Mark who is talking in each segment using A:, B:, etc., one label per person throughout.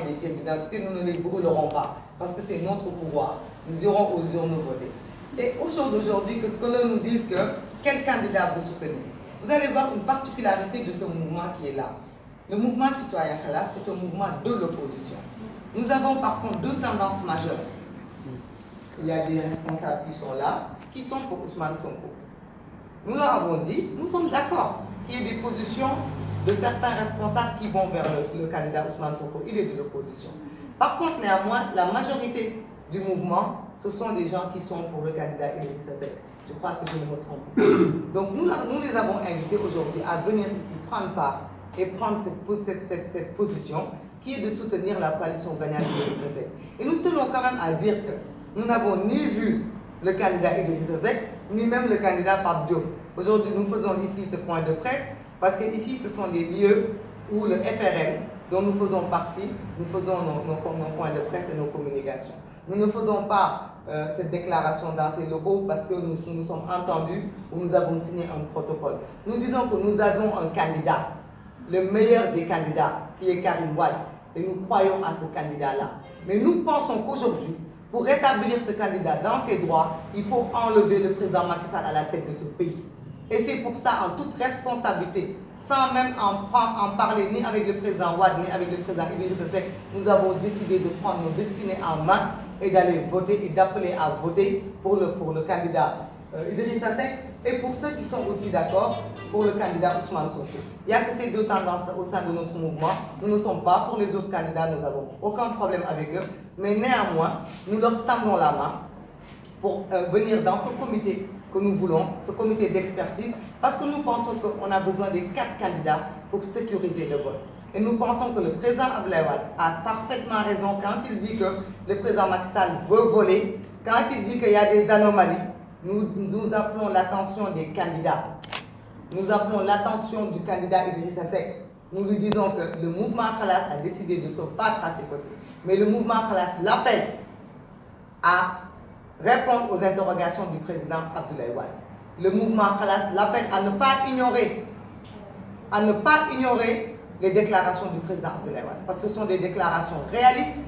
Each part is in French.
A: et des pièces d'identité, nous ne les brûlerons pas, parce que c'est notre pouvoir. Nous irons aux urnes voter. Et aujourd'hui, que l'on nous dise que quel candidat vous soutenez, vous allez voir une particularité de ce mouvement qui est là. Le mouvement citoyen Khalas est un mouvement de l'opposition. Nous avons par contre deux tendances majeures. Il y a des responsables qui sont là, qui sont pour Ousmane Sonko. Nous leur avons dit, nous sommes d'accord qu'il y ait des positions de certains responsables qui vont vers le candidat Ousmane Sonko. Il est de l'opposition. Par contre, néanmoins, la majorité du mouvement, ce sont des gens qui sont pour le candidat Idrissa Seck. Je crois que je ne me trompe pas. Donc nous les avons invités aujourd'hui à venir ici prendre part et prendre cette position qui est de soutenir la coalition gagnante d'Idrissa Seck. Et nous tenons quand même à dire que nous n'avons ni vu le candidat Idrissa Seck, ni même le candidat Pape Diop. Aujourd'hui, nous faisons ici ce point de presse parce que ici, ce sont des lieux où le FRN, dont nous faisons partie, nous faisons nos points de presse et nos communications. Nous ne faisons pas cette déclaration dans ces locaux parce que nous sommes entendus ou nous avons signé un protocole. Nous disons que nous avons un candidat, le meilleur des candidats, qui est Karim Wade, et nous croyons à ce candidat-là. Mais nous pensons qu'aujourd'hui, pour rétablir ce candidat dans ses droits, il faut enlever le président Macky Sall à la tête de ce pays. Et c'est pour ça, en toute responsabilité, sans même en parler ni avec le président Wade, ni avec le président Idrissa Seck, nous avons décidé de prendre nos destinées en main et d'aller voter et d'appeler à voter pour le candidat Idrissa Seck et pour ceux qui sont aussi d'accord pour le candidat Ousmane Sonko. Il n'y a que ces deux tendances au sein de notre mouvement. Nous ne sommes pas pour les autres candidats, nous n'avons aucun problème avec eux, mais néanmoins, nous leur tendons la main pour venir dans ce comité que nous voulons, ce comité d'expertise, parce que nous pensons qu'on a besoin des 4 candidats pour sécuriser le vote. Et nous pensons que le président Abdoulaye Wade a parfaitement raison quand il dit que le président Macky Sall veut voler, quand il dit qu'il y a des anomalies. Nous appelons l'attention des candidats. Nous appelons l'attention du candidat Idrissa Seck. Nous lui disons que le mouvement Khalas a décidé de se battre à ses côtés. Mais le mouvement Khalas l'appelle à répondre aux interrogations du président Abdoulaye Wade. Le mouvement Khalas l'appelle à ne pas ignorer les déclarations du président Abdoulaye Wade. Parce que ce sont des déclarations réalistes,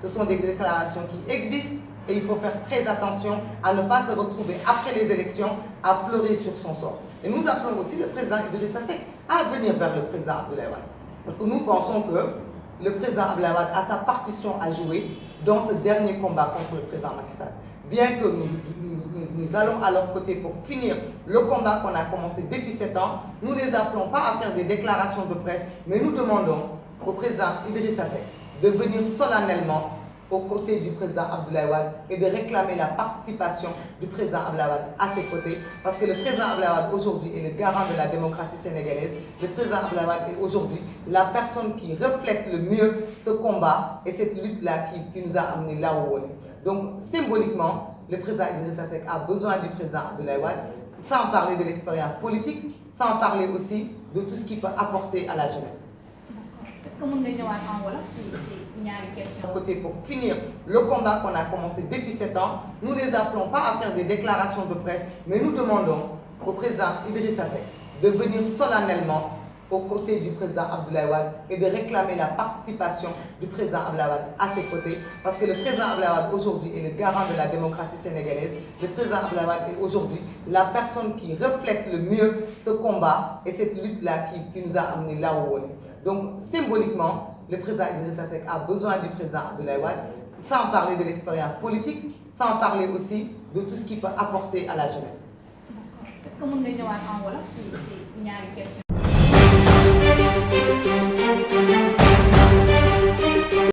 A: ce sont des déclarations qui existent et il faut faire très attention à ne pas se retrouver après les élections à pleurer sur son sort. Et nous appelons aussi le président Idrissa Seck à venir vers le président Abdoulaye Wade. Parce que nous pensons que le président Abdoulaye Wade a sa partition à jouer dans ce dernier combat contre le président Macky Sall. Bien que nous allons à leur côté pour finir le combat qu'on a commencé depuis 7 ans, nous ne les appelons pas à faire des déclarations de presse, mais nous demandons au président Idrissa Seck de venir solennellement aux côtés du président Abdoulaye Wade et de réclamer la participation du président Abdoulaye Wade à ses côtés, parce que le président Abdoulaye Wade aujourd'hui est le garant de la démocratie sénégalaise. Le président Abdoulaye Wade est aujourd'hui la personne qui reflète le mieux ce combat et cette lutte-là qui nous a amenés là où on est. Donc symboliquement, le président Idrissa Seck a besoin du président Abdoulaye Wade, sans parler de l'expérience politique, sans parler aussi de tout ce qu'il peut apporter à la jeunesse.
B: Est-ce que vous pouvez nous en wolof ci ñaari question.
A: Côté pour finir le combat qu'on a commencé depuis 7 ans, nous ne les appelons pas à faire des déclarations de presse, mais nous demandons au président Idrissa Seck de venir solennellement aux côtés du président Abdoulaye Wade et de réclamer la participation du président Abdoulaye Wade à ses côtés, parce que le président Abdoulaye Wade aujourd'hui est le garant de la démocratie sénégalaise. Le président Abdoulaye Wade est aujourd'hui la personne qui reflète le mieux ce combat et cette lutte-là qui nous a amenés là où on est. Donc symboliquement, le président Idrissa Seck a besoin du président Abdoulaye Wade, sans parler de l'expérience politique, sans parler aussi de tout ce qu'il peut apporter à la jeunesse.
B: Est-ce que vous pouvez nous en wolof ci ñaari question.